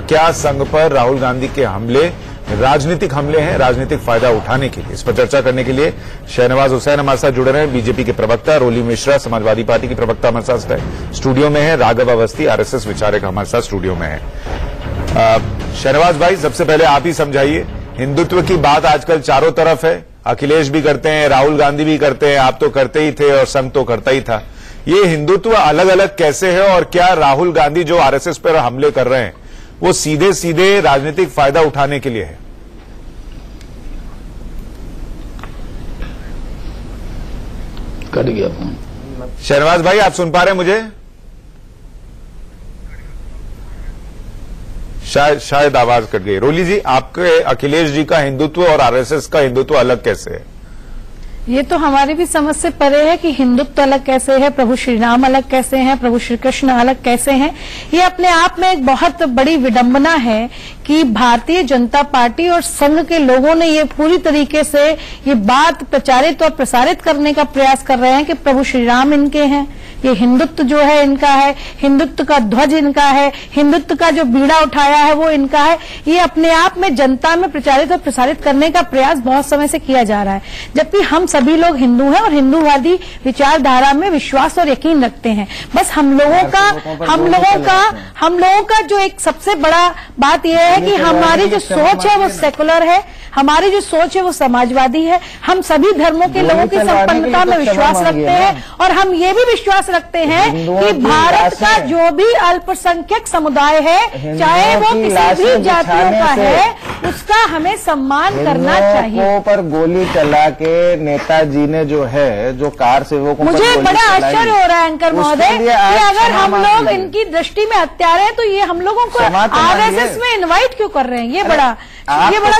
क्या संघ पर राहुल गांधी के हमले राजनीतिक हमले हैं, राजनीतिक फायदा उठाने के लिए? इस पर चर्चा करने के लिए शहनवाज हुसैन हमारे साथ जुड़े रहे हैं। बीजेपी के प्रवक्ता रोली मिश्रा समाजवादी पार्टी की प्रवक्ता हमारे साथ स्टूडियो में है। राघव अवस्थी आरएसएस विचारक हमारे साथ स्टूडियो में है। शहनवाज भाई, सबसे पहले आप ही समझाइए, हिंदुत्व की बात आजकल चारों तरफ है, अखिलेश भी करते हैं, राहुल गांधी भी करते हैं, आप तो करते ही थे और संघ तो करता ही था। ये हिंदुत्व अलग अलग कैसे है और क्या राहुल गांधी जो आरएसएस पर हमले कर रहे हैं वो सीधे सीधे राजनीतिक फायदा उठाने के लिए है? कट गया फोन। शहनवाज भाई, आप सुन पा रहे हैं मुझे? शायद आवाज कट गई। रोली जी, आपके अखिलेश जी का हिंदुत्व और आरएसएस का हिंदुत्व अलग कैसे है? ये तो हमारी भी समझ से परे है कि हिंदुत्व अलग कैसे है, प्रभु श्री राम अलग कैसे हैं, प्रभु श्री कृष्ण अलग कैसे हैं। ये अपने आप में एक बहुत बड़ी विडंबना है कि भारतीय जनता पार्टी और संघ के लोगों ने ये पूरी तरीके से ये बात प्रचारित और प्रसारित करने का प्रयास कर रहे हैं कि प्रभु श्री राम इनके हैं, ये हिंदुत्व जो है इनका है, हिंदुत्व का ध्वज इनका है, हिंदुत्व का जो बीड़ा उठाया है वो इनका है। ये अपने आप में जनता में प्रचारित और प्रसारित करने का प्रयास बहुत समय से किया जा रहा है, जबकि हम सभी लोग हिंदू हैं और हिंदूवादी विचारधारा में विश्वास और यकीन रखते हैं। बस हम लोगों का जो एक सबसे बड़ा बात यह है कि हमारी जो सोच है वो सेकुलर है, हमारी जो सोच है वो समाजवादी है। हम सभी धर्मों के लोगों की संपन्नता में विश्वास रखते हैं और हम ये भी विश्वास रखते हैं कि भारत का जो भी अल्पसंख्यक समुदाय है, चाहे वो किसी भी जातियों का है, उसका हमें सम्मान करना चाहिए। पर गोली चला के नेताजी ने जो है, जो कार सेवकों पर मुझे बड़ा आश्चर्य हो रहा है एंकर महोदय कि अगर हम लोग इनकी दृष्टि में हत्यारे हैं तो ये हम लोगों को आरएसएस में इनवाइट क्यों कर रहे हैं? ये बड़ा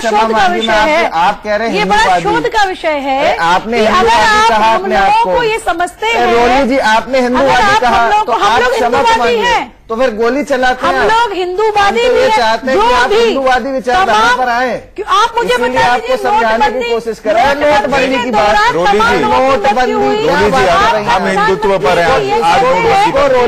शोध का विषय है। आप कह रहे हैं ये बड़ा शोध का विषय है। आपने अगर आप हम लोगों को ये समझते हैं, रोली जी आपने हिंदूवादी कहा तो हम लोग हिंदूवादी हैं, तो फिर गोली चलाते हैं। हम लोग हिंदूवादी तो ये चाहते हैं कि आप हिंदूवादी विचारधारा पर आए। आप मुझे बता आपको समझाने की कोशिश कर रहे हैं नोटबंदी की बात। रोली जी, नोटबंदी हम हिंदुत्व पर हैं,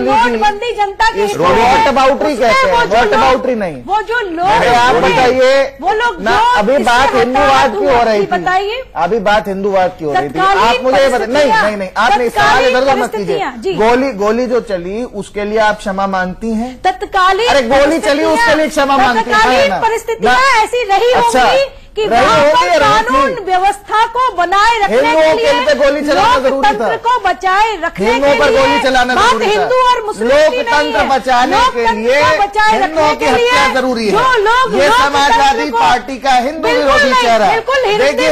नोटबंदी जनता की वोट अबाउटरी कहते हैं, वोट अबाउटरी नहीं। वो जो लोग, आप बताइए, वो लोग अभी बात हिंदूवाद की हो रही थी, बताइए अभी बात हिंदूवाद की हो रही थी। आप मुझे नहीं, आपने सवाल इधर मत कीजिए। गोली जो चली उसके लिए आप क्षमा मांगती हैं? तत्कालीन, अरे गोली चली उसके लिए क्षमा मांगती हैं? तत्कालीन परिस्थितियां ऐसी रही होंगी कि कानून व्यवस्था को बनाए रखने के लिए गोली चलाना जरूरी था, लोकतंत्र को बचाए रखने के पर गोली लिए चलाना जरूरी था। हिंदू और मुस्लिम लोकतंत्र बचाने के लिए हिंदुओं की हत्या जरूरी है। ये समाजवादी पार्टी का हिंदू विरोधी चेहरा, देखिए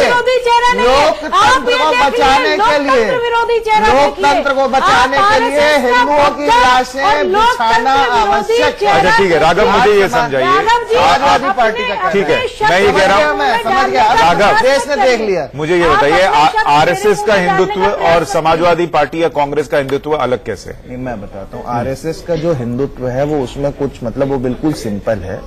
लोकतंत्र को बचाने के लिए, लोकतंत्र को बचाने के लिए हिंदुओं की लाशें बिछाना आवश्यक है। अच्छा ठीक है राघव, मुझे ये समझाइए, समाजवादी पार्टी का ठीक है, मैं ये कह रहा हूँ, समझ गया राघव, देश ने देख लिया। मुझे ये बताइए, आरएसएस का हिंदुत्व और समाजवादी पार्टी या कांग्रेस का हिंदुत्व अलग कैसे है? मैं बताता हूँ। आरएसएस का जो हिंदुत्व है वो उसमें कुछ मतलब वो बिल्कुल सिंपल है,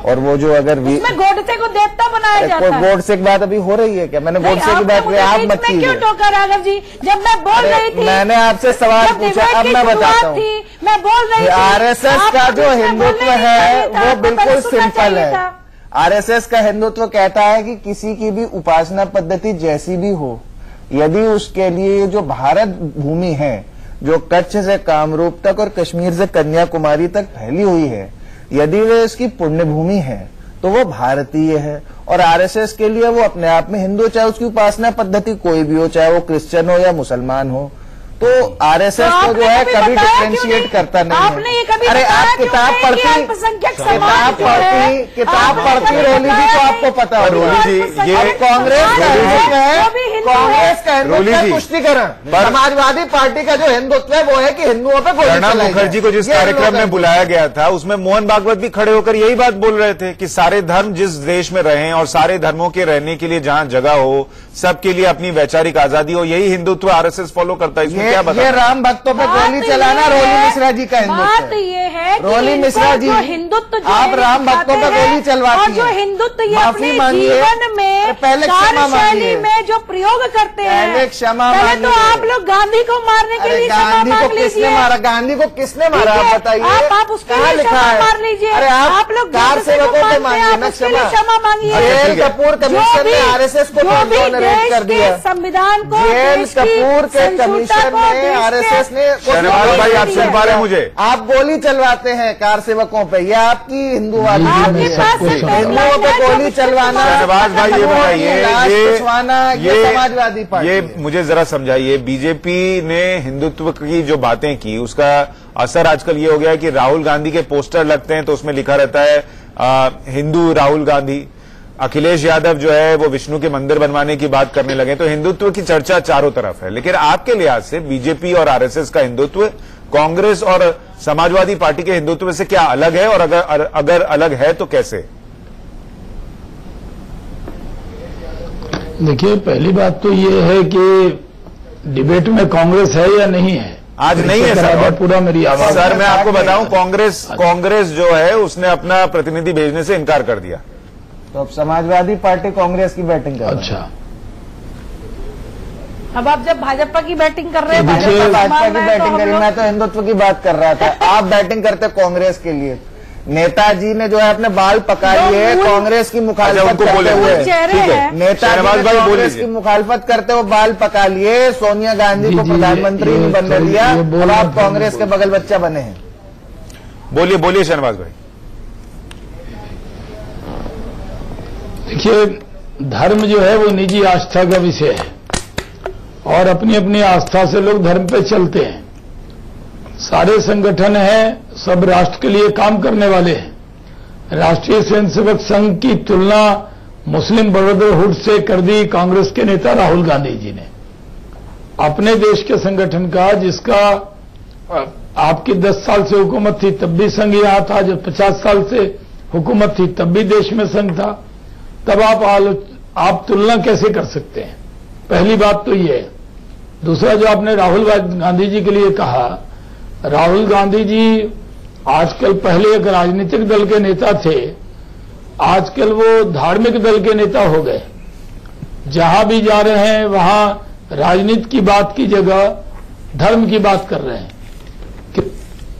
और वो जो अगर गोडसे को देवता बनाया जाता है। गोडसे की बात अभी हो रही है क्या? मैंने गोडसे की बात आप मत कीजिए। क्यों टोका राघव जी? जब मैं बोल रही थी, मैंने आपसे सवाल पूछा, अब मैं बताता हूँ। मैं बोल रही थी आरएसएस का जो हिंदुत्व है वो बिल्कुल सिंपल है। आरएसएस का हिंदुत्व कहता है कि किसी की भी उपासना पद्धति जैसी भी हो, यदि उसके लिए जो भारत भूमि है, जो कच्छ से कामरूप तक और कश्मीर से कन्याकुमारी तक फैली हुई है, यदि वे इसकी पुण्य भूमि है तो वो भारतीय है। और आरएसएस के लिए वो अपने आप में हिंदू, चाहे उसकी उपासना पद्धति कोई भी हो, चाहे वो क्रिश्चियन हो या मुसलमान हो। तो आरएसएस तो जो है कभी डिफ्रेंशिएट करता नहीं है। अरे आप किताब पढ़ती रोली जी तो आपको पता है। रोली जी, ये कांग्रेस का हिंदुत्व है, कांग्रेस का हिंदुत्व है पुष्टिकरण। समाजवादी पार्टी का जो हिंदुत्व है वो है कि हिंदुओं पे गोली प्रणब मुखर्जी को जिस कार्यक्रम में बुलाया गया था उसमें मोहन भागवत भी खड़े होकर यही बात बोल रहे थे कि सारे धर्म जिस देश में रहें और सारे धर्मों के रहने के लिए जहां जगह हो, सबके लिए अपनी वैचारिक आजादी हो, यही हिंदुत्व आरएसएस फॉलो करता है। इसमें क्या ये बताया? राम भक्तों पे गोली चलाना रोली मिश्रा जी का हिंदुत्व बात है। ये है कि रोली मिश्रा जी, हिंदुत्व आप राम भक्तों पे गोली चलवाती और जो हैं। हिंदुत्व ये माफी अपने मांगिए। जीवन में पहले क्षमा कार्यशैली मांगिए। में जो प्रयोग करते हैं, पहले क्षमा पहले तो मांगिए। आप लोग गांधी को मारने के अरे लिए क्षमा गांधी को मांग किसने लीजिए। मारा? गांधी को किसने मारा? ठीक है, आप बताइए। आप उसके कहाँ लिए लिखा क्षमा है? मांग लीजिए। अरे आप लोग कार दूसरे सेवकों को पे मानते हैं, मांगिए आप ना उसके लिए क्षमा। क्षमा मांगिए। जेल कपूर कमीशन ने आरएसएस को जो भी एक्सोनरेट कर देश दिया। के संविधान को, जेल देश की कपूर के संस्कृति कमीशन को, ने देश के- आरएसएस ने शहनवाज भाई, आप सुन पा रहे हैं मुझे? आप गोली चलवाते हैं कार सेवकों पे, ये आपकी हिंदूवादी जी, आपके मैं पास सबको एक समझा। हिंदुओं पे गोली चलवाना, शहनवाज भाई ये बताइए, लाश पिछवाना, ये समाजवादी पार्टी ये है। मुझे जरा समझाइए, बीजेपी ने हिंदुत्व की जो बातें की उसका असर आजकल ये हो गया है कि राहुल गांधी के पोस्टर लगते हैं तो उसमें लिखा रहता है हिंदू राहुल गांधी। अखिलेश यादव जो है वो विष्णु के मंदिर बनवाने की बात करने लगे, तो हिंदुत्व की चर्चा चारों तरफ है। लेकिन आपके लिहाज से बीजेपी और आरएसएस का हिंदुत्व कांग्रेस और समाजवादी पार्टी के हिंदुत्व से क्या अलग है, और अगर अलग है तो कैसे? देखिए, पहली बात तो ये है कि डिबेट में कांग्रेस है या नहीं है, आज नहीं है सर। पूरा मेरी आवाज सर मैं आपको बताऊं, कांग्रेस जो है उसने अपना प्रतिनिधि भेजने से इनकार कर दिया। तो अब समाजवादी पार्टी कांग्रेस की बैटिंग कर रही है। अच्छा, अब आप जब भाजपा की बैटिंग कर रहे हैं, देखिए, भाजपा भाजपा मान की रहे हैं, तो बैटिंग हम करी, लोग- मैं तो हिंदुत्व की बात कर रहा था। आप बैटिंग करते कांग्रेस के लिए। नेताजी ने जो है अपने बाल पका लिए कांग्रेस की मुखालिफत उनको करते बोले हुए। चेहरे ठीक है, हैं। नेताजी शहनवाज ने भाई बोल कांग्रेस लीजिए। की मुखालिफत करते हुए बाल पका लिए, सोनिया गांधी जी, को जी, प्रधानमंत्री ये नहीं बनने थोड़ी- दिया, ये बोल और रहे आप थे, कांग्रेस के बगल बच्चा बने हैं। बोलिए शहनवाज भाई। देखिए, धर्म जो है वो निजी आस्था का विषय है और अपनी अपनी आस्था से लोग धर्म पे चलते हैं। सारे संगठन हैं, सब राष्ट्र के लिए काम करने वाले हैं। राष्ट्रीय स्वयंसेवक संघ की तुलना मुस्लिम ब्रदरहुड से कर दी कांग्रेस के नेता राहुल गांधी जी ने। अपने देश के संगठन का, जिसका आपकी 10 साल से हुकूमत थी तब भी संघ यहां था, जब 50 साल से हुकूमत थी तब भी देश में संघ था, तब आप तुलना कैसे कर सकते हैं? पहली बात तो ये है। दूसरा, जो आपने राहुल गांधी जी के लिए कहा, राहुल गांधी जी आजकल, पहले एक राजनीतिक दल के नेता थे, आजकल वो धार्मिक दल के नेता हो गए। जहां भी जा रहे हैं वहां राजनीति की बात की जगह धर्म की बात कर रहे हैं।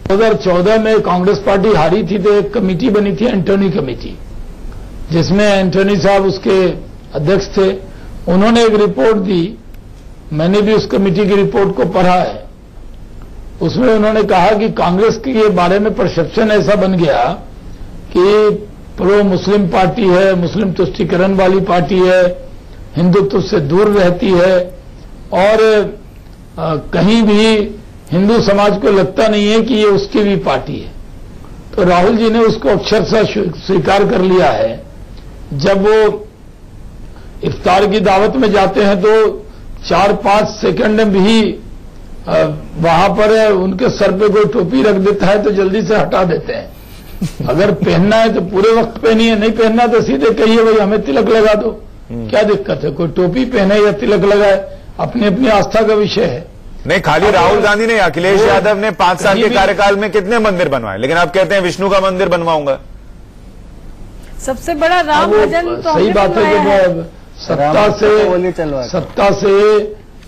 2014 में कांग्रेस पार्टी हारी थी तो एक कमेटी बनी थी, एंटोनी कमेटी, जिसमें एंटोनी साहब उसके अध्यक्ष थे। उन्होंने एक रिपोर्ट दी, मैंने भी उस कमेटी की रिपोर्ट को पढ़ा है। उसमें उन्होंने कहा कि कांग्रेस के बारे में परसेप्शन ऐसा बन गया कि प्रो मुस्लिम पार्टी है, मुस्लिम तुष्टीकरण वाली पार्टी है, हिंदुत्व से दूर रहती है, और कहीं भी हिंदू समाज को लगता नहीं है कि ये उसकी भी पार्टी है। तो राहुल जी ने उसको अक्षरशः स्वीकार कर लिया है। जब वो इफ्तार की दावत में जाते हैं तो 4-5 सेकंड में भी वहां पर उनके सर पे कोई टोपी रख देता है तो जल्दी से हटा देते हैं। अगर पहनना है तो पूरे वक्त पहनिए, नहीं पहनना तो सीधे कहिए भाई हमें तिलक लगा दो, क्या दिक्कत है? कोई टोपी पहने या तिलक लगाए, अपनी अपनी आस्था का विषय है। नहीं, खाली राहुल गांधी ने, अखिलेश यादव ने 5 साल के कार्यकाल में कितने मंदिर बनवाए, लेकिन आप कहते हैं विष्णु का मंदिर बनवाऊंगा। सबसे बड़ा राम वो भजन तो सही हमने बात है बनवाया कि है। वो सत्ता से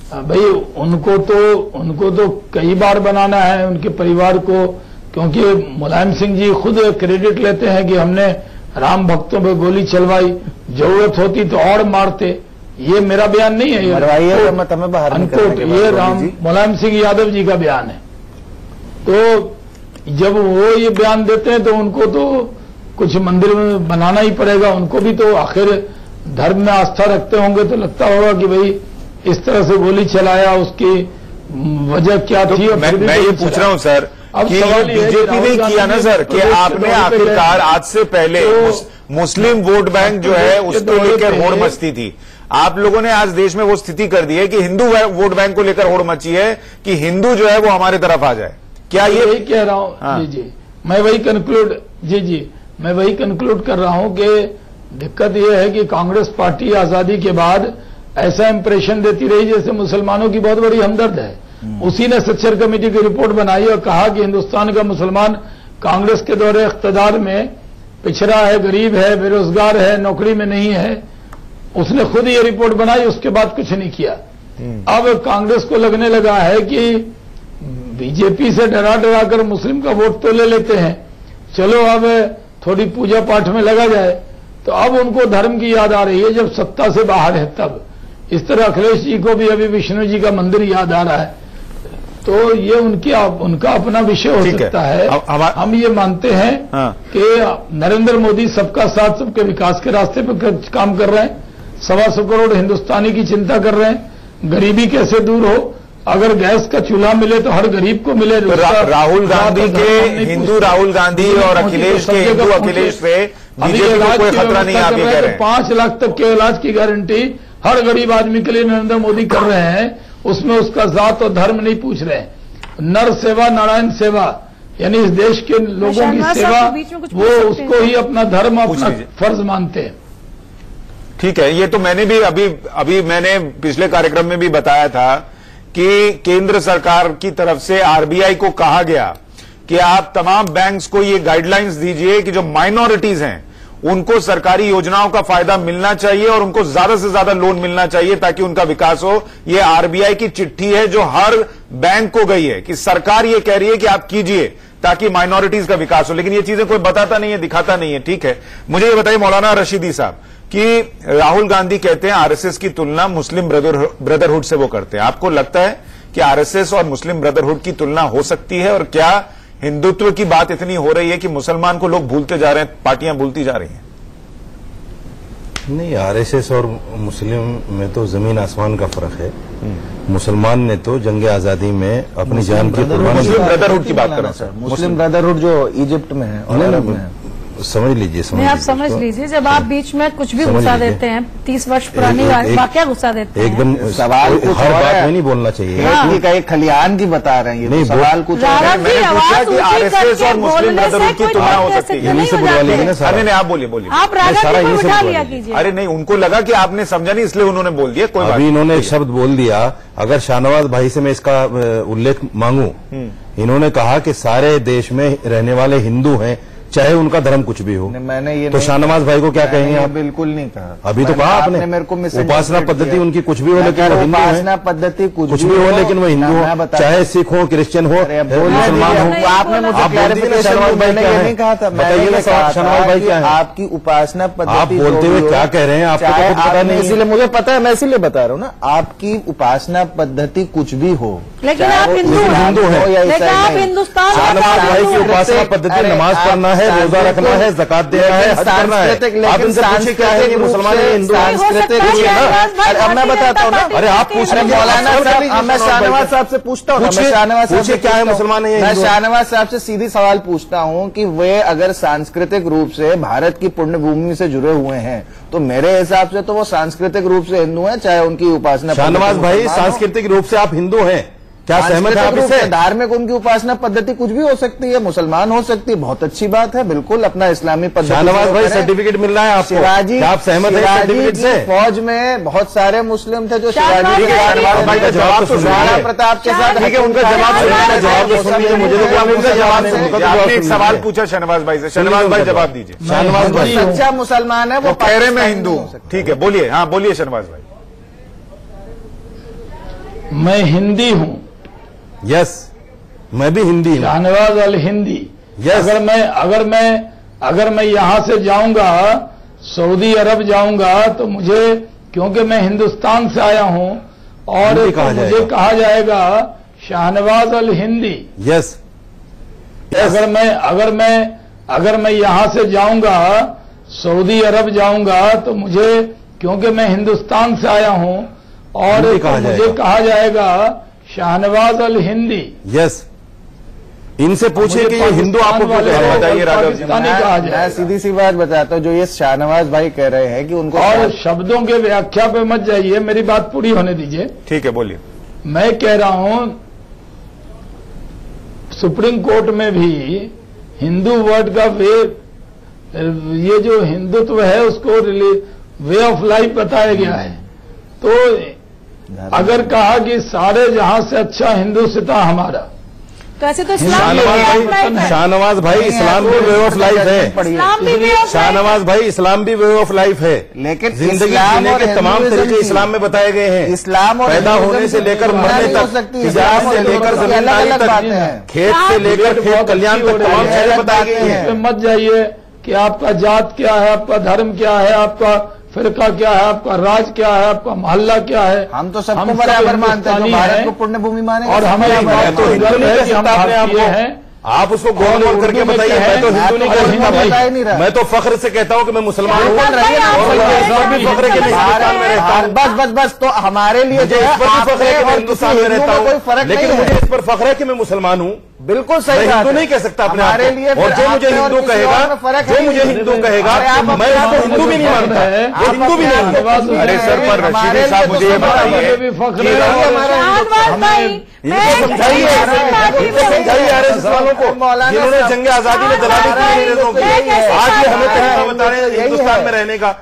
भाई उनको तो कई बार बनाना है उनके परिवार को, क्योंकि मुलायम सिंह जी खुद क्रेडिट लेते हैं कि हमने राम भक्तों पे गोली चलवाई, जरूरत होती तो और मारते। ये मेरा बयान नहीं है, ये मुलायम सिंह यादव जी का बयान है। तो जब वो ये बयान देते हैं तो उनको तो कुछ मंदिर में बनाना ही पड़ेगा। उनको भी तो आखिर धर्म में आस्था रखते होंगे, तो लगता होगा कि भाई इस तरह से गोली चलाया, उसकी वजह क्या थी। मैं ये पूछ रहा हूं सर कि बीजेपी ने किया ना सर कि आपने आखिरकार आज से पहले मुस्लिम वोट बैंक जो है उसको लेकर होड़ मचती थी, आप लोगों ने आज देश में वो स्थिति कर दी है कि हिंदू वोट बैंक को लेकर होड़ मची है कि हिंदू जो है वो हमारे तरफ आ जाए। क्या ये वही कह रहा हूं? हाँ। जी मैं वही कंक्लूड कर रहा हूं कि दिक्कत यह है कि कांग्रेस पार्टी आजादी के बाद ऐसा इंप्रेशन देती रही जैसे मुसलमानों की बहुत बड़ी हमदर्द है। उसी ने सच्चर कमेटी की रिपोर्ट बनाई और कहा कि हिंदुस्तान का मुसलमान कांग्रेस के दौरे इख्तियार में पिछड़ा है, गरीब है, बेरोजगार है, नौकरी में नहीं है। उसने खुद ये रिपोर्ट बनाई, उसके बाद कुछ नहीं किया। अब कांग्रेस को लगने लगा है कि बीजेपी से डरा डरा कर मुस्लिम का वोट तो ले लेते हैं, चलो अब थोड़ी पूजा पाठ में लगा जाए। तो अब उनको धर्म की याद आ रही है जब सत्ता से बाहर है तब। इस तरह अखिलेश जी को भी अभी विष्णु जी का मंदिर याद आ रहा है। तो ये उनका अपना विषय हो सकता है। हम ये मानते हैं कि नरेंद्र मोदी सबका साथ सबके विकास के रास्ते पर काम कर रहे हैं। 125 करोड़ हिंदुस्तानी की चिंता कर रहे हैं। गरीबी कैसे दूर हो, अगर गैस का चूल्हा मिले तो हर गरीब को मिले। तो राहुल गांधी के हिंदू राहुल गांधी और अखिलेश के हिंदू अखिलेश से बीजेपी को कोई खतरा नहीं, आप ये कह रहे हैं। 5 लाख तक के इलाज की गारंटी हर गरीब आदमी के लिए नरेंद्र मोदी कर रहे हैं। उसमें उसका जात और धर्म नहीं पूछ रहे हैं। नर सेवा नारायण सेवा, यानी इस देश के लोगों की सेवा, वो उसको ही अपना धर्म, अपना फर्ज मानते हैं। ठीक है, ये तो मैंने भी अभी मैंने पिछले कार्यक्रम में भी बताया था कि केंद्र सरकार की तरफ से आरबीआई को कहा गया कि आप तमाम बैंक्स को ये गाइडलाइंस दीजिए कि जो माइनॉरिटीज हैं उनको सरकारी योजनाओं का फायदा मिलना चाहिए और उनको ज्यादा से ज्यादा लोन मिलना चाहिए ताकि उनका विकास हो। ये आरबीआई की चिट्ठी है जो हर बैंक को गई है कि सरकार ये कह रही है कि आप कीजिए ताकि माइनॉरिटीज का विकास हो, लेकिन ये चीजें कोई बताता नहीं है, दिखाता नहीं है। ठीक है, मुझे ये बताइए मौलाना रशीदी साहब कि राहुल गांधी कहते हैं आरएसएस की तुलना मुस्लिम ब्रदरहुड से वो करते हैं। आपको लगता है कि आरएसएस और मुस्लिम ब्रदरहुड की तुलना हो सकती है? और क्या हिंदुत्व की बात इतनी हो रही है कि मुसलमान को लोग भूलते जा रहे हैं, पार्टियां भूलती जा रही हैं? नहीं, आरएसएस और मुस्लिम में तो जमीन आसमान का फर्क है। मुसलमान ने तो जंग आजादी में अपनी जान की कुर्बानी। मुस्लिम ब्रदरहुड की बात कर रहा हूं सर, मुस्लिम ब्रदरहुड जो इजिप्ट में है और अरब में है। समझ लीजिए, आप समझ लीजिए, जब आप बीच में कुछ भी गुस्सा देते हैं, 30 वर्ष पुरानी वाकया गुस्सा देते हैं, एकदम सवाल हर बात में नहीं बोलना चाहिए। का एक खलियान की बता रहे हैं, नहीं सवाल कुछ मैंने पूछा कि आरएसएस और मुस्लिम ब्रदरहुड की तुलना हो सकती है। नहीं, आप बोलिए। आप राजा जी को बिठा लिया कीजिए। अरे नहीं, उनको लगा कि आपने समझा नहीं इसलिए उन्होंने बोल दिया। कोई अभी इन्होंने एक शब्द बोल दिया, अगर शाहनवाज भाई से मैं इसका उल्लेख मांगू, इन्होंने कहा कि सारे देश में रहने वाले हिंदू हैं, चाहे उनका धर्म कुछ भी हो। मैंने ये तो शाहनवाज भाई को क्या कहेंगे आप? बिल्कुल नहीं कहा। अभी तो कहा आपने मेरे को उपासना पद्धति उनकी कुछ भी हो लेकिन वो हिंदू है। उपासना पद्धति कुछ भी हो लेकिन वो हिंदू हो, चाहे सिख हो, क्रिश्चियन हो, मुसलमान हो। आपने मुझे क्लैरिफिकेशन नहीं कहा था। बताइए ना शाहनवाज भाई क्या है आपकी उपासना पद्धति? आप बोलते हुए क्या कह रहे हैं? आपको तो कुछ पता नहीं, इसीलिए मुझे पता है, मैं इसीलिए बता रहा हूँ ना। आपकी उपासना पद्धति कुछ भी हो, लेकिन आप हिंदू हैं, लेकिन आप हिंदुस्तान। शाहनवाज भाई की उपासना पद्धति नमाज पढ़ना है, रोजा रखना है, ज़कात देना है, हज करना है। आप इनसे पूछिए क्या है कि मुसलमान है, हिंदू सांस्कृतिक। अब मैं बताता हूँ ना। अरे आप पूछ रहे हैं मौलाना साहब, मैं शाहनवाज साहब से पूछता हूँ। शाहनवाज पूछिए क्या है मुसलमान है, मैं शाहनवाज साहब से सीधी सवाल पूछता हूँ कि वे अगर सांस्कृतिक रूप से भारत की पुण्य भूमि से जुड़े हुए हैं तो मेरे हिसाब से तो वो सांस्कृतिक रूप से हिंदू हैं, चाहे उनकी उपासना। शाहनवाज भाई, सांस्कृतिक रूप से आप हिंदू हैं, क्या सहमत है आप इससे? धार्मिक उनकी उपासना पद्धति कुछ भी हो सकती है, मुसलमान हो सकती है, बहुत अच्छी बात है, बिल्कुल अपना इस्लामी पद्धति। शाहनवाज भाई, सर्टिफिकेट मिल रहा है आपको? शिवाजी, आप सहमत है सर्टिफिकेट से? फौज में बहुत सारे मुस्लिम थे जो शिवाजी का जवाब तो राणा प्रताप के साथ। ठीक है, उनका जवाब तो सुनिए, मुझे आपने एक सवाल पूछा शहनवाज भाई से, शहनवाज भाई जवाब दीजिए। शहनवाज भाई सच्चा मुसलमान है, वो कह रहे मैं हिंदू हूँ। ठीक है, बोलिए। हाँ बोलिए शहनवाज भाई। मैं हिंदी हूँ। यस, मैं भी हिंदी हूँ। शाहनवाज अल हिंदी। यस। अगर मैं यहां से जाऊंगा, सऊदी अरब जाऊंगा, तो मुझे, क्योंकि मैं हिंदुस्तान से आया हूं और तो मुझे कहा जाएगा शाहनवाज अल हिंदी। यस। अगर मैं यहां से जाऊंगा, सऊदी अरब जाऊंगा, तो मुझे, क्योंकि मैं हिंदुस्तान से आया हूं और तो मुझे कहा जाएगा शाहनवाज अल हिंदी। यस। इनसे पूछिए कि ये हिंदू आपको क्यों कह रहे हैं? बताइए राघव जी। मैं सीधी सी बात बताता हूँ, जो ये शाहनवाज भाई कह रहे हैं कि उनको, और शब्दों के व्याख्या पे मत जाइए, मेरी बात पूरी होने दीजिए। ठीक है, बोलिए। मैं कह रहा हूं, सुप्रीम कोर्ट में भी हिंदू वर्ड का ये जो हिंदुत्व है उसको वे ऑफ लाइफ बताया गया है। तो अगर कहा कि सारे जहां से अच्छा हिंदू सिता हमारा, तो ऐसे तो इस्लाम भी शाहनवाज भाई इस्लाम भी वे ऑफ लाइफ है। इस्लाम भी वे ऑफ शाहनवाज भाई इस्लाम भी वे ऑफ लाइफ है, लेकिन जिंदगी इस्लाम जीने और के तमाम हिंदुइज्म तरीके की- इस्लाम में बताए गए हैं। इस्लाम और पैदा हिंदुइज्म होने से की लेकर तुलना मरने नहीं हो तक, सकती। तिजारत इस्लाम से और लेकर हिंदुइज्म की जमींदारी अलग-अलग तक, बातें हैं। खेत से लेकर खेत कल्याण तक तमाम चीजें बताई गई हैं। इसमें मत जाइए कि आपका जात क्या है, आपका धर्म क्या है, आपका फिरका क्या है, आपका राज क्या है, आपका मोहल्ला क्या है। हम तो सबको सब बराबर मानते हैं, जो हिंदुस्तानी भारत हैं। को पुण्य भूमि माने और हमें इस बात को गर्व है कि हम भारतीय हैं। आप उसको गोल गोल करके बताइए। मैं तो हिंदू नहीं कहता भाई, मैं तो फख्र से कहता हूँ कि मैं मुसलमान हूँ, बिल्कुल रहिए, आप और रहिए। ऐसा भी फख्र है कि मैं हिंदुस्तान में रहता हूँ। बस तो हमारे लिए मुझे जो इस है पर भी फख्र है कि मैं और हिंदुस्तान किसी में हिंदू रहता में कोई फर्क हूँ, लेकिन नहीं मुझे है। इस पर फख्र है कि मैं मुसलमान हूँ। बिल्कुल मैं सही बात हिंदू है। नहीं कह सकता अपने आप हमारे लिए को। और जो मुझे हिंदू कहेगा, जो मुझे हिंदू कहेगा, मैं इसको हिंदू भी नहीं मानता, वो हिंदू भी नहीं है। अरे सर, पर रशीदी साहब मुझे ये बताइए कि शाहनवाज भाई, इनको समझाइए, समझाइए आरएसएस वालों को, जिन्होंने जंग आजादी में दलाली की अंग्रेजों की, आज ये हमें तरीका बता रहे हैं हिंदुस्तान में रहने का।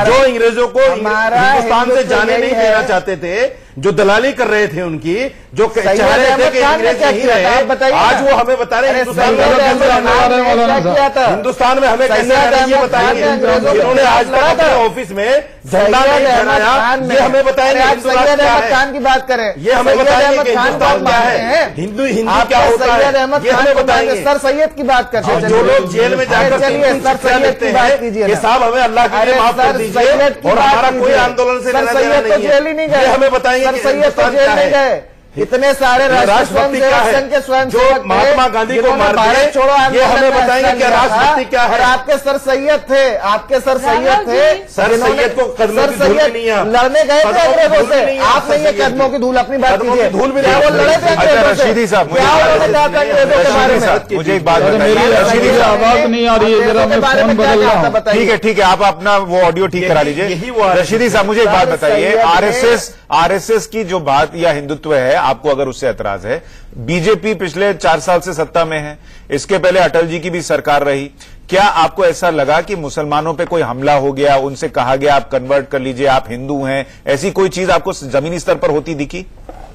जो अंग्रेजों को हिंदुस्तान से जाने नहीं देना चाहते थे, जो दलाली कर रहे थे उनकी, जो कह रहे थे कि अंग्रेज नहीं रहे, आज वो हमें बता रहे हैं हिंदुस्तान में हमें कैसे रहना है, हिंदुस्तान में हमें कैसे रहना है, ये बताएंगे। जिन्होंने आज तक अपने ऑफिस में झंडा नहीं फहराया, ये हमें बताएंगे हिंदुस्तान क्या है, की बात करें, ये हमें बताएंगे कि हिंदुस्तान क्या है, हिंदू क्या होता है, ये हमें बताएंगे। सर सैयद की बात करते हैं। जो लोग जेल में जाकर चलिए सर सैयद की बात कीजिए कि साहब हमें अल्लाह के लिए माफ कर दीजिए और हमारा कोई आंदोलन से लेना देना तो नहीं जेल ही नहीं है, गए। ये हमें बताएंगे कि सर सैयद तो हिंदुस्तान जेल क्या नहीं है। गए। इतने सारे राष्ट्रभक्ति क्या है, संघ के स्वयं जो महात्मा गांधी को मार दिए, छोड़ो ये हमें बताएंगे कि राष्ट्रभक्ति क्या है। और आपके सर सैयद थे, आपके सर सैयद थे, सर सैयद को कदमों की धूल भी नहीं है, लड़ने गए थे अंग्रेजों से। आप नहीं है कदमों की धूल, अपनी बात कीजिए। धूल भी क्या वो लड़े थे अच्छा रशीदी साहब, क्या उन्होंने कहा था अंग्रेजों के बारे में? मुझे एक बात मेरी बताइए रशीदी मेरी साहब। आवाज नहीं आ रही है, जरा मैं फोन बदल रहा हूँ। ठीक है, आप अपना वो ऑडियो ठीक करा लीजिए। यही वो RSS रशीदी साहब मुझे एक बात बताइए, सैयद आरएसएस की जो बात या हिंदुत्व है, आपको अगर उससे एतराज है, बीजेपी पिछले 4 साल से सत्ता में है, इसके पहले अटल जी की भी सरकार रही, क्या आपको ऐसा लगा कि मुसलमानों पे कोई हमला हो गया, उनसे कहा गया आप कन्वर्ट कर लीजिए, आप हिंदू हैं, ऐसी कोई चीज आपको जमीनी स्तर पर होती दिखी?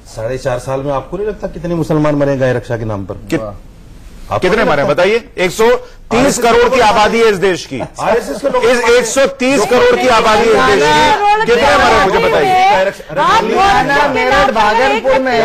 4.5 साल में आपको नहीं लगता कितने मुसलमान मरे गाय रक्षा के नाम पर? कितने मरे बताइए? 130 करोड़ की आबादी है इस देश की। आरएसएस के लोग 130 करोड़ की आबादी है इस देश की, कितने मरे मुझे बताइए? मेरठ भागलपुर में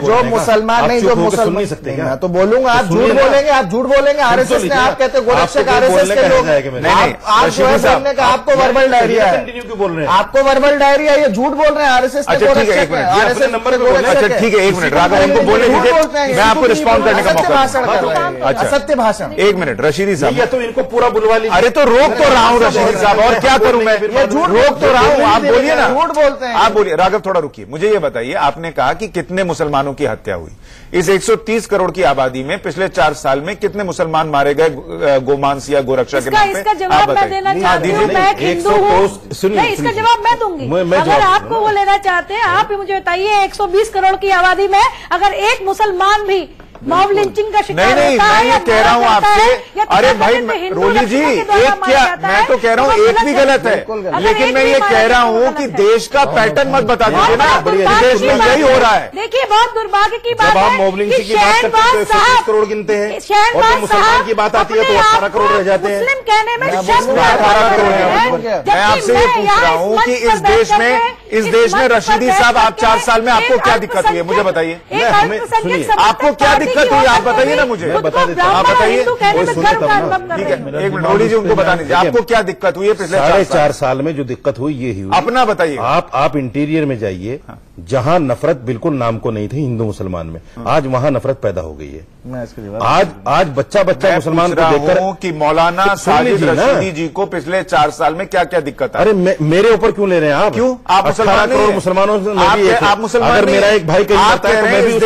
जो मुसलमान नहीं, जो मुसलमान नहीं सकते क्या? मैं तो बोलूंगा, आप झूठ बोलेंगे, आप झूठ बोलेंगे। आरएसएस ने, आप कहते गोरक्षक आरएसएस के लोग, आप जो है बोलने का आपको वर्बल डायरिया है, कंटिन्यू क्यों बोल रहे हैं? आपको वर्बल डायरिया, ये झूठ बोल रहे हैं। आरएसएस के अच्छा, ठीक है, गोरक्षक एक मिनट, हैं, ये आरएसएस नंबर के पे बोल रहे हैं। गोरक्षक अच्छा हैं। ठीक है, एक मिनट राघव उनको बोलने झूठ दीजिए, बोलते हैं, मैं आपको रिस्पॉन्ड करने का असत्य मौका भाषण कर रहे दूंगा। हैं, अच्छा असत्य भाषण। एक मिनट रशीदी साहब, या तो इनको पूरा बुलवा लीजिए। अरे तो रोक तो रहा हूँ रशीदी साहब, और क्या करूं मैं? ये झूठ रोक तो रहा हूँ, आप बोलिए ना। झूठ बोलते हैं। आप बोलिए राघव, थोड़ा रुकिए, मुझे ये बताइए, आपने कहा कि कितने मुसलमानों की हत्या हुई इस 130 करोड़ की आबादी में? पिछले 4 साल में कितने मुसलमान मारे गए गोमांस या गोरक्षा के नाम पे? इसका जवाब मैं देना चाहती हूँ। मैं एक हिंदू हूँ, नहीं, इसका जवाब मैं दूंगी। अगर आपको वो लेना चाहते हैं, आप ही मुझे बताइए, 120 करोड़ की आबादी में अगर एक मुसलमान भी मॉब लिंचिंग का शिकार नहीं, होता है, मैं ये कह रहा हूं आपसे, अरे भाई रोली जी, एक क्या, मैं तो कह रहा हूं एक भी गलत है, लेकिन मैं ये कह रहा हूं कि देश का पैटर्न मत बता दीजिए ना, देश में यही हो रहा है। देखिए, बहुत दुर्भाग्य की बात जब आप है मॉब लिंचिंग की बात करते हैं तो 130 करोड़ गिनते हैं, और जब मुसलमान की बात आती है तो 18 करोड़ रह जाते हैं। मुस्लिम कहने में 18 करोड़ है। मैं आपसे ये पूछ रहा हूं कि इस देश में रशीदी साहब, आप 4 साल में आपको क्या दिक्कत हुई है मुझे बताइए? आपको क्या दिक्कत हुई आप बताइए ना मुझे, बता देता हूं। आप बताइए। ठीक है, एक मिनट रोली जी, उनको बता दीजिए आपको क्या दिक्कत हुई है पिछले 4.5 साल में? जो दिक्कत हुई ये हुई, अपना बताइए। आप इंटीरियर में जाइए, जहां नफरत बिल्कुल नाम को नहीं थी हिंदू मुसलमान में, आज वहां नफरत पैदा हो गई है। आज बच्चा मुसलमान को देखकर कि मौलाना साजिद रशीदी जी को पिछले 4 साल में क्या क्या दिक्कत है? अरे मेरे ऊपर क्यों ले रहे हैं आप? क्यों? आप 18 करोड़ मुसलमानों से आप मुसलमान, अगर मेरा एक भाई कहीं जाता है तो मैं भी इस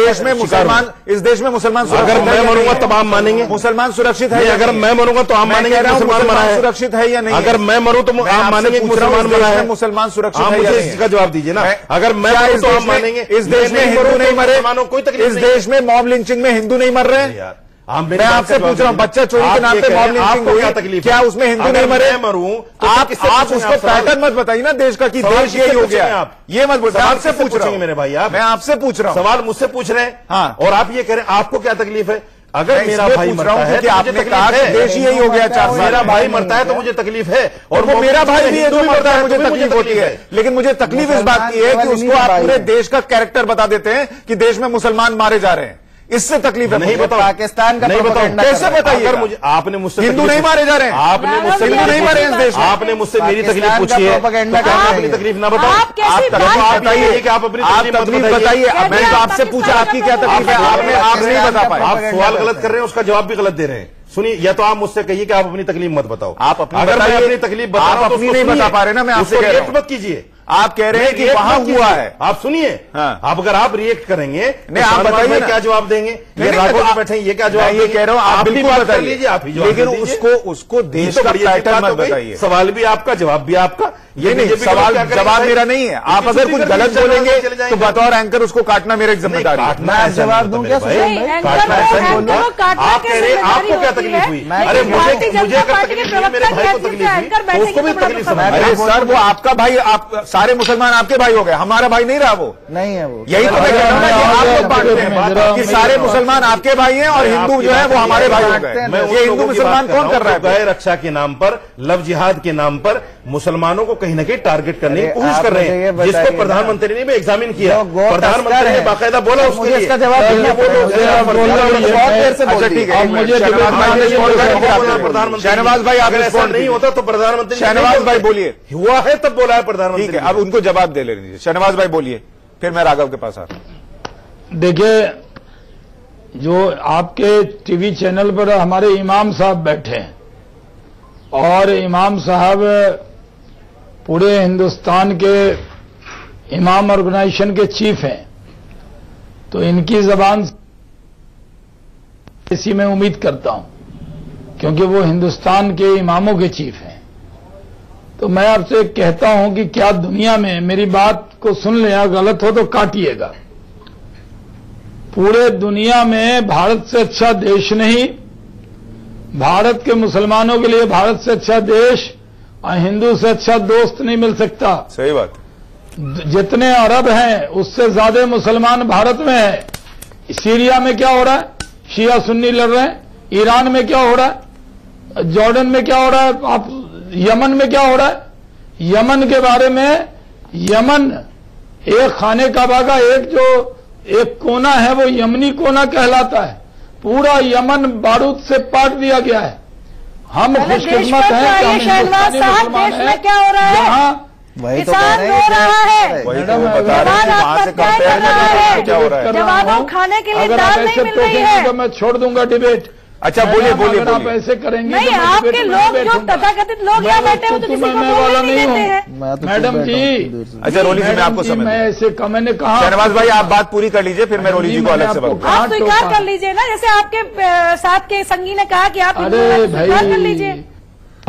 देश में मुसलमान अगर मैं मरूंगा तब आप मानेंगे मुसलमान सुरक्षित है? अगर मैं मरूंगा तो आप मानेंगे मुसलमान मरा है? सुरक्षित है या नहीं? अगर मैं मरूं तो आप मानेंगे मुसलमान मरा है? मुसलमान सुरक्षित आप है? मुझे इसका जवाब दीजिए ना। अगर मैं मरूं तो आप मानेंगे? इस देश में हिंदू नहीं मरे? कोई तकलीफ इस देश में मॉब लिंचिंग में हिंदू नहीं मर रहे हैं? मैं आपसे पूछ रहा हूँ, बच्चा चोरी के नाम पे मॉब लिंचिंग हुई, क्या तकलीफ, क्या उसमें हिंदू नहीं मरे? मरूं तो आप उसको पैटर्न मत बताइए ना देश का कि देश यही हो गया। आप ये मत बोलिए, आपसे पूछ रहा हूँ मेरे भाई, आप मैं आपसे पूछ रहा हूँ, सवाल मुझसे पूछ रहे हैं। हाँ, और आप ये कह रहे हैं आपको क्या तकलीफ है? अगर मेरा भाई मरता है कि आपने कहा कि देश ही यही हो गया 4 साल, मेरा भाई मरता है तो मुझे तकलीफ है, और वो मेरा भाई भी है जो मरता है मुझे तकलीफ होती है। लेकिन मुझे तकलीफ इस बात की है कि उसको आप पूरे देश का कैरेक्टर बता देते हैं कि देश में मुसलमान मारे जा रहे हैं, इससे तकलीफ है। नहीं बताओ, पाकिस्तान का नहीं बताओ, कैसे बताइए? अगर मुझे आपने मुझसे हिंदू नहीं मारे जा रहे हैं, आपने मुझसे हिंदू नहीं मारे इस देश में, आपने मुझसे मेरी तकलीफ पूछी है, अपनी तकलीफ ना बताओ। आप कैसी आप बताइए कि आप अपनी तकलीफ बताइए। मैंने तो आपसे पूछा आपकी क्या तकलीफ है, आपने आप नहीं बता पाए। आप सवाल गलत कर रहे हैं, उसका जवाब भी गलत दे रहे हैं। सुनिए, या तो आप मुझसे कहिए कि आप अपनी तकलीफ मत बताओ। आप अपनी अगर मैं अपनी तकलीफ बता रहा हूं तो अपनी नहीं बता पा रहे ना, मैं आपसे कह रहा हूं। मत कीजिए, आप कह रहे हैं कि वहां हुआ है, आप सुनिए। हाँ। आप अगर आप रिएक्ट करेंगे नहीं, आप बताइए क्या जवाब देंगे? ये राघव जी बैठे ये क्या जवाब? ये कह रहा हूं आप बिल्कुल बता लीजिए, आप ही जवाब लेकिन दीजिए। उसको देश का पैटर्न मत बताइए। सवाल भी आपका, जवाब भी आपका। ये नहीं, सवाल जवाब मेरा नहीं है। आप अगर कुछ गलत बोलेंगे तो बतौर एंकर उसको काटना मेरी जिम्मेदारी है। मैं जवाब दूं क्या? आप कह रहे हैं आपको क्या तकलीफ हुई? अरे मुझे अगर तकलीफ हुई, मेरे भाई को तकलीफ हुई तो उसको भी तकलीफ समझ। अरे सर, वो आपका भाई, आप सारे मुसलमान आपके भाई हो गए, हमारा भाई नहीं रहा वो। नहीं है वो, यही तो मैं कह रहा हूं ना कि आप लोग बांटते हैं कि सारे मुसलमान आपके भाई हैं और हिंदू जो है वो हमारे भाई हो गए। ये हिंदू मुसलमान कौन कर रहा है? गए रक्षा के नाम पर, लव जिहाद के नाम पर मुसलमानों को कहीं ना कहीं टारगेट करने की कोशिश कर रहे हैं, जिसको प्रधानमंत्री ने भी एग्जामिन किया। प्रधानमंत्री ने बाकायदा बोला उसके लिए। इसका जवाब अच्छा ठीक है, शहनवाज भाई आप ऐसा नहीं होता तो प्रधानमंत्री, शहनवाज भाई बोलिए, हुआ है तब बोला है प्रधानमंत्री। ठीक है, अब उनको जवाब दे लेने दीजिए। शहनवाज भाई बोलिए, फिर मैं राघव के पास आ रहा हूं। देखिए, जो आपके टीवी चैनल पर हमारे इमाम साहब बैठे हैं और इमाम साहब पूरे हिंदुस्तान के इमाम ऑर्गेनाइजेशन के चीफ हैं, तो इनकी जबान इसी में उम्मीद करता हूं, क्योंकि वो हिंदुस्तान के इमामों के चीफ हैं। तो मैं आपसे कहता हूं कि क्या दुनिया में, मेरी बात को सुन लें, अगर गलत हो तो काटिएगा, पूरे दुनिया में भारत से अच्छा देश नहीं, भारत के मुसलमानों के लिए भारत से अच्छा देश और हिंदू से अच्छा दोस्त नहीं मिल सकता। सही बात। जितने अरब हैं उससे ज्यादा मुसलमान भारत में है। सीरिया में क्या हो रहा है? शिया सुन्नी लड़ रहे हैं। ईरान में क्या हो रहा है? जॉर्डन में क्या हो रहा है? आप यमन में क्या हो रहा है? यमन के बारे में, यमन एक खाने काबा का एक कोना है, वो यमनी कोना कहलाता है। पूरा यमन बारूद से पाट दिया गया है। हम खुशकिस्मत हैं कि शहनवाज साहब, देश में क्या हो रहा है? यहाँ किसान रो रहा है, जवान आत्महत्या कर रहा है, जवानों खाने के लिए दाल नहीं मिल रही है। तो मैं छोड़ दूंगा डिबेट। अच्छा बोलिए बोलिए, आप ऐसे करेंगे नहीं, आपके लोग जो तथाकथित लोग यहाँ बैठे हो तो किसी को बोलने नहीं देते हैं। मैडम जी, अच्छा रोली जी, मैं आपको समझ, मैं ऐसे मैंने कहा। शहनवाज भाई आप बात पूरी कर लीजिए, फिर मैं रोली जी को अलग से बात। आप स्वीकार कर लीजिए ना, जैसे आपके साथ के संगी ने कहा कि आप स्वीकार कर लीजिए।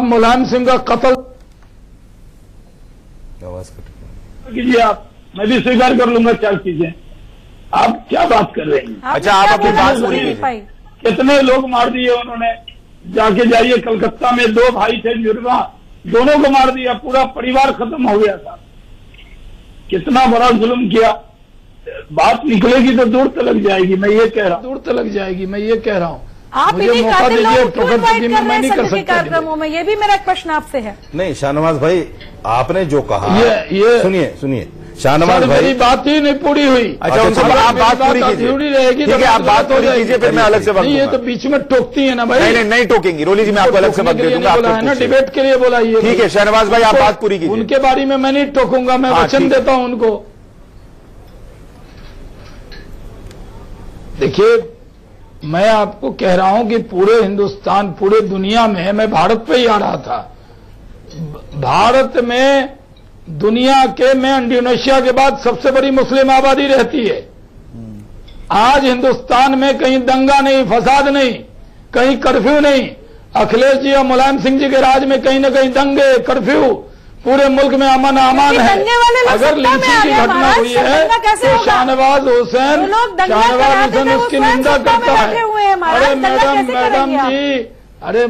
मुलायम सिंह का कत्ल कीजिए, आप, मैं भी स्वीकार कर लूंगा। क्या चीजें आप क्या बात कर रहे हैं? अच्छा, आप अपनी बात पूरी कीजिए। कितने लोग मार दिए उन्होंने? जाके जाइए, कलकत्ता में 2 भाई थे जुर्मा, दोनों को मार दिया, पूरा परिवार खत्म हो गया था। कितना बड़ा जुल्म किया। बात निकलेगी तो दूर तलक जाएगी, मैं ये कह रहा हूँ, दूर तलक जाएगी, मैं ये कह रहा हूँ। आप इन्हीं कातिल लोगों को क्यों इनवाइट कर रहे हैं संघ के कार्यक्रमों में? ये भी मेरा एक प्रश्न आपसे है। नहीं शाहनवाज भाई, आपने जो कहा, ये सुनिए शाहनवाज भाई, मेरी बात ही नहीं पूरी हुई। अच्छा, आप बात पूरी कीजिए, रहेगी, ठीक है, आप बात पूरी कीजिए, फिर मैं अलग से बात। ये तो बीच में टोकती है ना भाई। नहीं टोकेंगी रोली जी, मैं आपको अलग से बात दे दूंगा। ना डिबेट के लिए बोला ये, ठीक है शहनवाज भाई, आप बात पूरी कीजिए। उनके बारे में मैं नहीं टोकूंगा, मैं वचन देता हूं उनको। देखिए, मैं आपको कह रहा हूं कि पूरे हिंदुस्तान, पूरे दुनिया में, मैं भारत पे ही आ रहा था, भारत में दुनिया के में इंडोनेशिया के बाद सबसे बड़ी मुस्लिम आबादी रहती है। आज हिंदुस्तान में कहीं दंगा नहीं, फसाद नहीं, कहीं कर्फ्यू नहीं। अखिलेश जी और मुलायम सिंह जी के राज में कहीं न कहीं दंगे, कर्फ्यू, पूरे मुल्क में अमन अमान है। अगर लिंचिंग की घटना हुई है तो शाहनवाज हुसैन उसकी निंदा करता है। अरे मैडम जी, अरे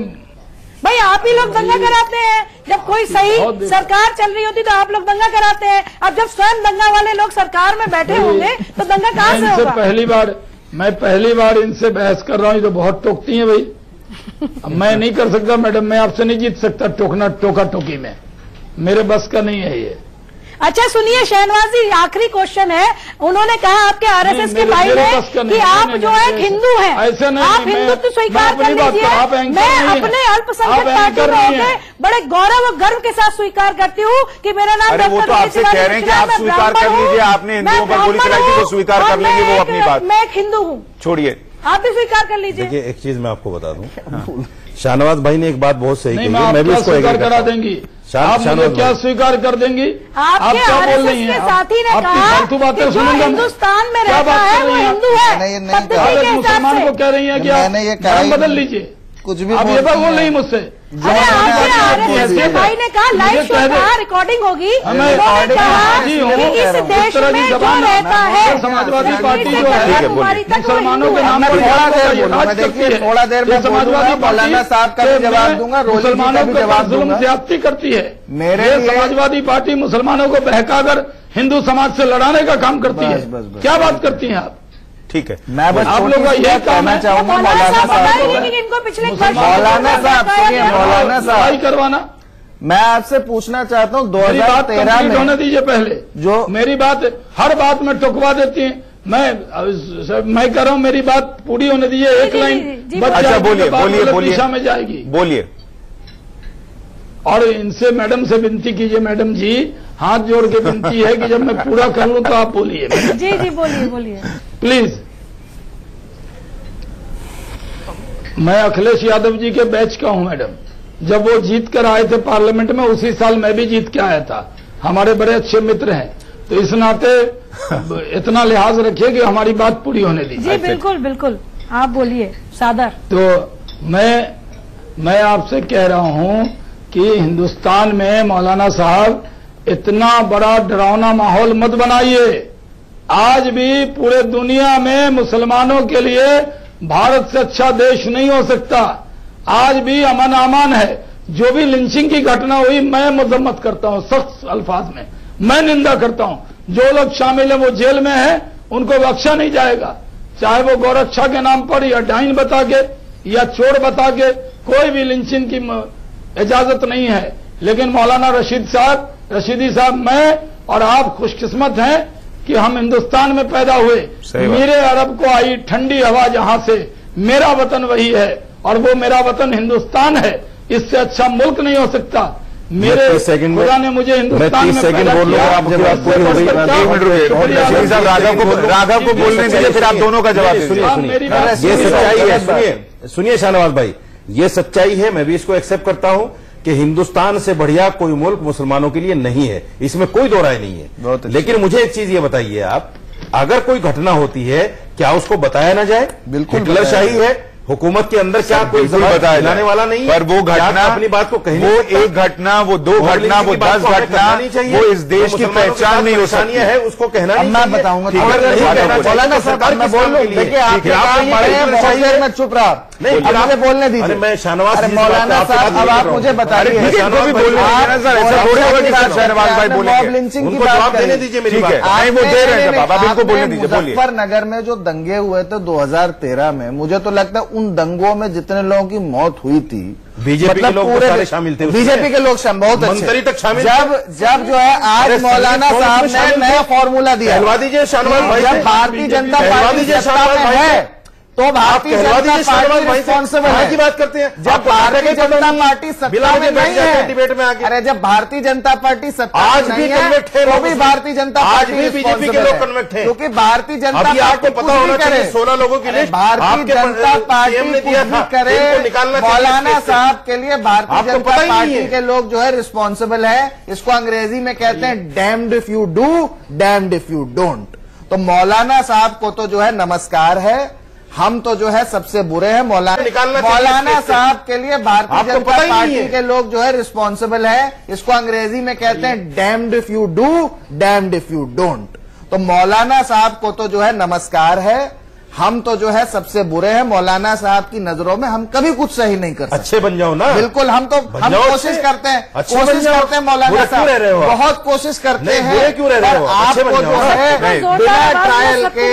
भाई आप ही लोग दंगा कराते हैं। जब कोई सही सरकार चल रही होती तो आप लोग दंगा कराते हैं। अब जब स्वयं दंगा वाले लोग सरकार में बैठे होंगे तो दंगा कहाँ से होगा? मैं पहली बार इनसे बहस कर रहा हूँ। ये तो बहुत टोकती हैं भाई। मैं नहीं कर सकता मैडम, मैं आपसे नहीं जीत सकता टोका टोकी में, मेरे बस का नहीं है ये। अच्छा सुनिए शहनवाज जी, आखिरी क्वेश्चन है। उन्होंने कहा आपके आरएसएस के भाई ने कि आप जो है हिंदू हैं, आप हिंदुत्व स्वीकार कर लीजिए। मैं अपने अल्पसंख्यक पार्टी में होकर बड़े गौरव और गर्व के साथ स्वीकार करती हूँ कि मेरा नाम वो तो आपसे कह रहे हैं कि आप स्वीकार कर लीजिए, आपने हिंदुओं पर गोली चलाई थी, वो स्वीकार कर लेंगे, वो अपनी बात। मैं एक हिंदू हूँ, छोड़िए, आप भी स्वीकार कर लीजिए। देखिए एक चीज मैं आपको बता दूं, शाहनवाज भाई ने एक बात बहुत सही कही, मैं भी इसको स्वीकार करा देंगी। आप मुझे क्या स्वीकार कर देंगी? आप क्या बोल रही हैं? साथी ने कहा कि जो हिंदुस्तान में रहता है वो हिंदू है। मुसलमान को कह रही है कि आप बदल लीजिए, कुछ भी आप ये बात बोल रही मुझसे। अरे आपके भाई ने कहा लाइव शो था, रिकॉर्डिंग होगी, उन्होंने कहा कि इस देश में जो रहता है समाजवादी पार्टी जो है मुसलमानों के नाम पर थोड़ा देर में समाजवादी मौलाना साहब का भी जवाब दूंगा, मुसलमानों के पास जुल्म ज्यादती करती है। मेरे समाजवादी पार्टी मुसलमानों को बहकाकर हिंदू समाज से लड़ाने का काम करती है। क्या बात करती हैं आप? ठीक है, मैं बस आप लोगों का यह कहना चाहूंगा मौलाना साहब, इनको पिछले मौलाना साहब करवाना। मैं आपसे पूछना चाहता हूँ 2013 में होने दीजिए पहले, जो मेरी बात हर बात में टुकवा देती है। मैं कह रहा हूँ मेरी बात पूरी होने दीजिए, एक लाइन। अच्छा बोलिए दिशा में जाएगी, बोलिए। और इनसे मैडम से विनती कीजिए, मैडम जी हाथ जोड़ के विनती है कि जब मैं पूरा कर लूं तो आप बोलिए। जी बोलिए प्लीज। मैं अखिलेश यादव जी के बैच का हूं मैडम। जब वो जीत कर आए थे पार्लियामेंट में, उसी साल मैं भी जीत के आया था। हमारे बड़े अच्छे मित्र हैं, तो इस नाते इतना लिहाज रखिए कि हमारी बात पूरी होने दीजिए। जी बिल्कुल, आप बोलिए सादर। तो मैं आपसे कह रहा हूं कि हिंदुस्तान में मौलाना साहब इतना बड़ा डरावना माहौल मत बनाइए। आज भी पूरे दुनिया में मुसलमानों के लिए भारत से अच्छा देश नहीं हो सकता। आज भी अमन अमान है। जो भी लिंचिंग की घटना हुई मैं मजम्मत करता हूं, सख्त अल्फाज में मैं निंदा करता हूं। जो लोग शामिल हैं वो जेल में हैं, उनको बख्शा नहीं जाएगा, चाहे वो गौरक्षा के नाम पर या डाइन बता के या चोर बता के, कोई भी लिंचिंग की इजाजत नहीं है। लेकिन मौलाना रशीदी साहब, मैं और आप खुशकिस्मत हैं कि हम हिंदुस्तान में पैदा हुए। मेरे अरब को आई ठंडी हवा जहां से, मेरा वतन वही है और वो मेरा वतन हिंदुस्तान है। इससे अच्छा मुल्क नहीं हो सकता। मेरे खुदा ने मुझे हिंदुस्तान में पैदा किया। राघव को बोलने दीजिए, फिर आप दोनों का जवाब दीजिए। ये सच्चाई है। सुनिए शाहनवाज भाई, ये सच्चाई है, मैं भी इसको एक्सेप्ट करता हूं कि हिंदुस्तान से बढ़िया कोई मुल्क मुसलमानों के लिए नहीं है, इसमें कोई दो राय नहीं है। लेकिन मुझे एक चीज ये बताइए आप, अगर कोई घटना होती है क्या उसको बताया ना जाए? बिल्कुल हिटलरशाही है, हुकूमत के अंदर क्या कोई बताने वाला नहीं है? पर वो घटना, अपनी बात को कहीं, वो एक घटना, वो दो घटना, वो 10 घटना नहीं चाहिए, वो इस देश की पहचान नहीं हो सकती है, उसको कहना नहीं। मैं बताऊंगा मौलाना सरकार मैं बोल रहा हूँ, देखिए आप मैं चुप रहा नहीं, मुझे बोलने दीजिए। मैं शाहनवाज मौलाना साहब, अब आप मुझे बताइए, लिंचिंग की बात देने दीजिए मेरी बात। वो दे रहे हैं बाबा, बिल्कुल बोलने दीजिए। मुजफ्फरनगर में जो दंगे हुए थे 2013 में, मुझे तो लगता है उन दंगों में जितने लोगों की मौत हुई थी, बीजेपी के लोग सारे शामिल थे, बीजेपी के लोग बहुत मंत्री तक शामिल। जब जो है आज मौलाना साहब ने नया फॉर्मूला दिया, कहलवा दीजिए शाहनवाज भाई, जब भारतीय जनता पार्टी सत्ता में है तो भारतीय जनता पार्टी रिस्पॉन्सिबल है की बात करते हैं। जब भारतीय जनता पार्टी सत्ता में नहीं है, डिबेट में आगे, अरे जब भारतीय जनता पार्टी सत्ता में नहीं है तो भी भारतीय जनता पार्टी बीजेपी के लोग कन्वर्ट है, क्योंकि भारतीय जनता पार्टी आपको पता होना चाहिए 16 लोगों की लिस्ट भारतीय जनता पार्टी ने दिया था, निकालना मौलाना साहब के लिए भारतीय जनता पार्टी के लोग जो है रिस्पॉन्सिबल है। इसको अंग्रेजी में कहते हैं damned if you do, damned if you don't. तो मौलाना साहब को तो जो है नमस्कार है, हम तो जो है सबसे बुरे हैं। मौलाना साहब के लिए भारतीय जनता पार्टी के लोग जो है रिस्पॉन्सिबल है। इसको अंग्रेजी में कहते हैं damned if you do, damned if you don't. तो मौलाना साहब को तो जो है नमस्कार है, हम तो जो है सबसे बुरे हैं। मौलाना साहब की नजरों में हम कभी कुछ सही नहीं कर सकते। अच्छे बन जाओ ना। बिल्कुल, हम कोशिश करते हैं, मौलाना साहब बहुत कोशिश करते हैं। क्यों रह रहे हो? आपको जो है बिना ट्रायल के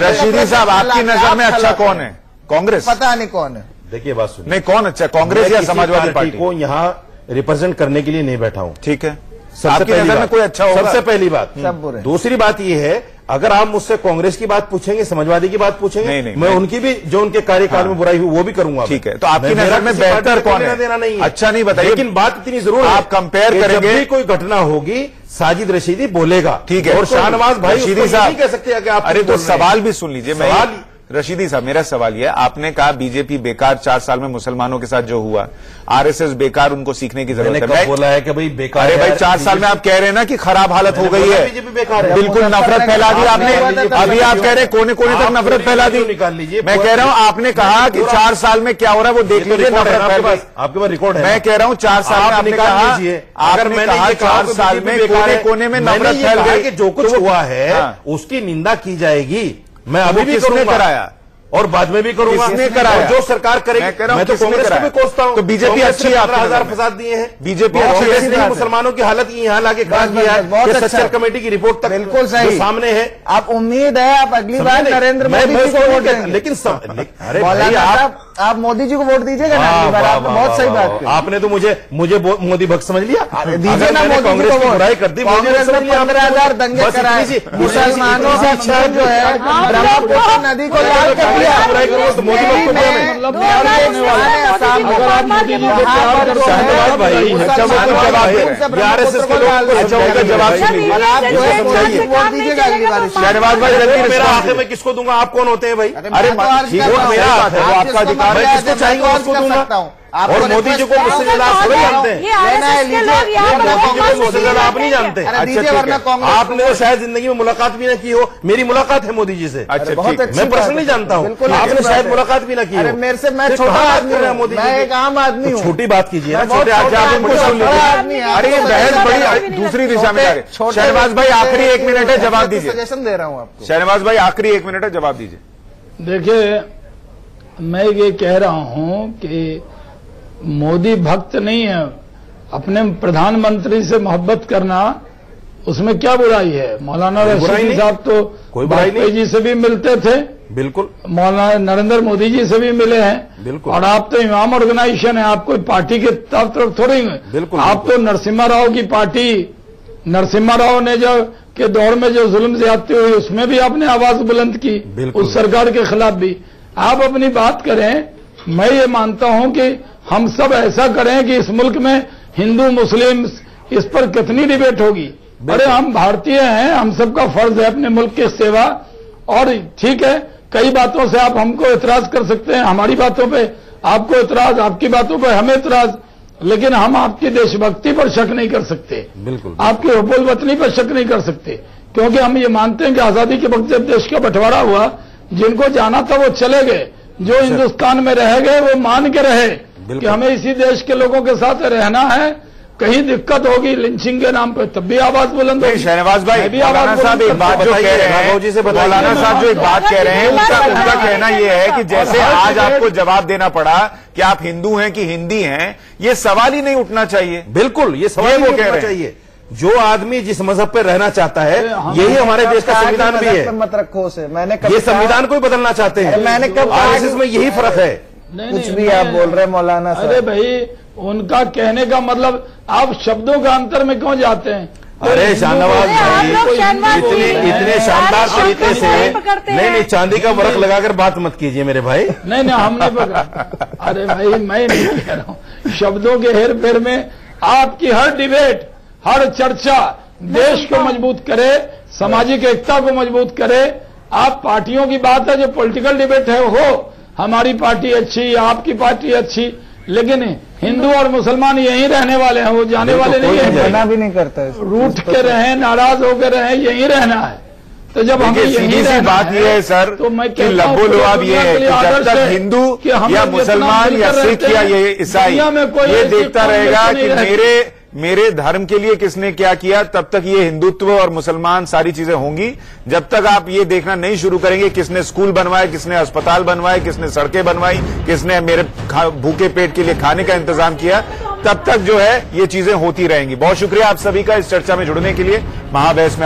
रशीदी साहब आपकी नजर में अच्छा कौन है? कांग्रेस? पता नहीं कौन है। देखिए बात सुनिए, नहीं कौन अच्छा, कांग्रेस या समाजवादी पार्टी को यहाँ रिप्रेजेंट करने के लिए नहीं बैठा हूँ। ठीक है, सबसे पहली बात कोई अच्छा होगा? सबसे पहली बात। सब बुरे। दूसरी बात ये है, अगर आप मुझसे कांग्रेस की बात पूछेंगे, समाजवादी की बात पूछेंगे, नहीं, मैं उनकी भी जो उनके कार्यकाल में बुराई हुई वो भी करूंगा। ठीक है, तो आपकी नजर में बेहतर कौन है? देना नहीं है। अच्छा नहीं बताइए, लेकिन बात इतनी जरूर आप कंपेयर करेंगे। जब भी कोई घटना होगी साजिद रशीदी बोलेगा। ठीक है, और शाहनवाज भाई रशीदी साहब नहीं कह सकते कि आप अरे तो सवाल भी सुन लीजिए। मैं रशीदी साहब, मेरा सवाल यह है, आपने कहा बीजेपी बेकार 4 साल में मुसलमानों के साथ जो हुआ, आरएसएस बेकार, उनको सीखने की जरूरत है। मैंने बोला है कि भाई बेकार। अरे भाई 4 साल में आप कह रहे हैं ना कि खराब हालत हो गई है, बीजेपी बेकार है। बिल्कुल नफरत फैला दी आपने। अभी आप कह रहे हैं कोने कोने तक नफरत फैला दी। निकाल लीजिए। मैं कह रहा हूं आपने कहा कि 4 साल में क्या हो रहा है वो देख लीजिए, नफरत फैल गई। आपके पास रिकॉर्ड है। मैं कह रहा हूं 4 साल में आपने कहा, अगर मैंने कहा 4 साल में कोने कोने में नफरत फैल गई कि जो कुछ हुआ है उसकी निंदा की जाएगी। मैं अभी भी किसने कराया और बाद में भी करूंगा। किसने कराया? जो सरकार करेगी। मैं तो कांग्रेस को भी कोसता हूं। तो बीजेपी अच्छी है, 15,000 फसाद दिए हैं। बीजेपी अच्छी है, मुसलमानों की हालत यहाँ लाके खड़ा किया है। सच्चर कमेटी की रिपोर्ट तक बिल्कुल सही सामने है। आप उम्मीद है आप अगली बार नरेंद्र मोदी जी को वोट देंगे। लेकिन अरे आप मोदी जी को वोट दीजिएगा ना अगली बार। आपने बहुत सही बात की। आपने तो मुझे मोदी भक्त समझ लिया। दीजिए ना मोदी कांग्रेस को की बुराई कर दी। कांग्रेस ने 15,000 दंगे कराए, मुसलमानों का खून जो है ब्रह्मपुत्र नदी को लाल कर दिया। बुराई करो तो मोदी भक्त को मतलब अगर आप मोदी जी को प्यार करते हैं, शहनवाज भाई शहनवाज भाई जल्दी मेरा आखिर में किसको दूंगा? आप कौन होते हैं भाई? अरे मेरा आपका अधिकार है, किसको चाहिए उसको दूंगा। और मोदी जी को मुझसे ज्यादा आप थोड़ी जानते हैं। मोदी जी को मुझसे ज्यादा आप नहीं जानते। आपने तो शायद जिंदगी में मुलाकात भी ना की हो। मेरी मुलाकात है मोदी जी से। अच्छा, मैं पर्सनली जानता हूँ। आपने शायद मुलाकात भी ना की हो। मेरे से मैं छोटा आदमी हूँ, मोदी जी एक आम आदमी हूँ। छोटी बात कीजिए ना, छोटे अरे ये बहस बड़ी दूसरी दिशा में जा रही है। शहनवाज भाई आखिरी 1 मिनट है, जवाब दीजिए। सजेशन दे रहा हूँ आपको। शहनवाज भाई आखिरी 1 मिनट है, जवाब दीजिए। देखिए, मैं ये कह रहा हूं कि मोदी भक्त नहीं है। अपने प्रधानमंत्री से मोहब्बत करना, उसमें क्या बुराई है? मौलाना रशीदी साहब तो वाजपेयी जी से भी मिलते थे। बिल्कुल। मौलाना नरेंद्र मोदी जी से भी मिले हैं। बिल्कुल। और आप तो इमाम ऑर्गेनाइजेशन है, आप कोई पार्टी के तरफ थोड़ी हैं। बिल्कुल। आप तो नरसिम्हा राव की पार्टी, नरसिम्हा राव ने जो के दौर में जो जुल्म ज्यादती हुई उसमें भी आपने आवाज बुलंद की, उस सरकार के खिलाफ भी। आप अपनी बात करें। मैं ये मानता हूं कि हम सब ऐसा करें कि इस मुल्क में हिंदू मुस्लिम इस पर कितनी डिबेट होगी। अरे हम भारतीय हैं, हम सबका फर्ज है अपने मुल्क की सेवा। और ठीक है, कई बातों से आप हमको इतराज कर सकते हैं, हमारी बातों पे आपको इतराज, आपकी बातों पे हमें इतराज, लेकिन हम आपकी देशभक्ति पर शक नहीं कर सकते। बिल्कुल। आपकी हुब्बुल वतनी पर शक नहीं कर सकते, क्योंकि हम ये मानते हैं कि आजादी के वक्त जब देश का बंटवारा हुआ, जिनको जाना था वो चले गए, जो हिंदुस्तान में रह गए वो मान के रहे कि हमें इसी देश के लोगों के साथ रहना है। कहीं दिक्कत होगी लिंचिंग के नाम पे, तब भी आवाज बुलंद होगी। शहनवाज भाई, मौलाना साहब एक बात जो कह रहे हैं, मौलाना साहब जो एक बात कह रहे हैं, उनका कहना यह है कि जैसे आज आपको जवाब देना पड़ा कि आप हिंदू हैं कि हिंदी हैं, ये सवाल ही नहीं उठना चाहिए। बिल्कुल, ये सवाल वो कहना चाहिए। जो आदमी जिस मजहब पे रहना चाहता है, यही हमारे देश का संविधान भी है। मत रखो उसे, मैंने ये संविधान को ही बदलना चाहते हैं। मैंने कब आरएसएस में यही फर्क है। कुछ भी आप बोल रहे हैं मौलाना साहब। अरे भाई, उनका कहने का मतलब आप शब्दों का अंतर में क्यों जाते हैं? अरे शाहनवाज भाई, इतने शानदार तरीके से नहीं, चांदी का वर्क लगाकर बात मत कीजिए मेरे भाई। नहीं, हम नहीं पकड़ा। अरे भाई, मैं नहीं कह रहा हूँ। शब्दों के हेर फेर में आपकी हर डिबेट, हर चर्चा देश को मजबूत करे, सामाजिक एकता को मजबूत करे। आप पार्टियों की बात है, जो पॉलिटिकल डिबेट है हो, हमारी पार्टी अच्छी, आपकी पार्टी अच्छी, लेकिन हिंदू और मुसलमान यहीं रहने वाले हैं, वो जाने वाले नहीं है। मना भी नहीं करता है, रूठ के रहे, नाराज होकर रहे, यहीं रहना है। तो जब हमें यहीं रहना बात ये है सर तो मैं कि लब्बो लुआब ये है कि जब तक हिंदू या मुसलमान या सिख या ये ईसाई ये देखता रहेगा कि मेरे धर्म के लिए किसने क्या किया, तब तक ये हिंदुत्व और मुसलमान सारी चीजें होंगी। जब तक आप ये देखना नहीं शुरू करेंगे किसने स्कूल बनवाए, किसने अस्पताल बनवाए, किसने सड़कें बनवाई, किसने मेरे भूखे पेट के लिए खाने का इंतजाम किया, तब तक जो है ये चीजें होती रहेंगी। बहुत शुक्रिया आप सभी का इस चर्चा में जुड़ने के लिए। महाबहस में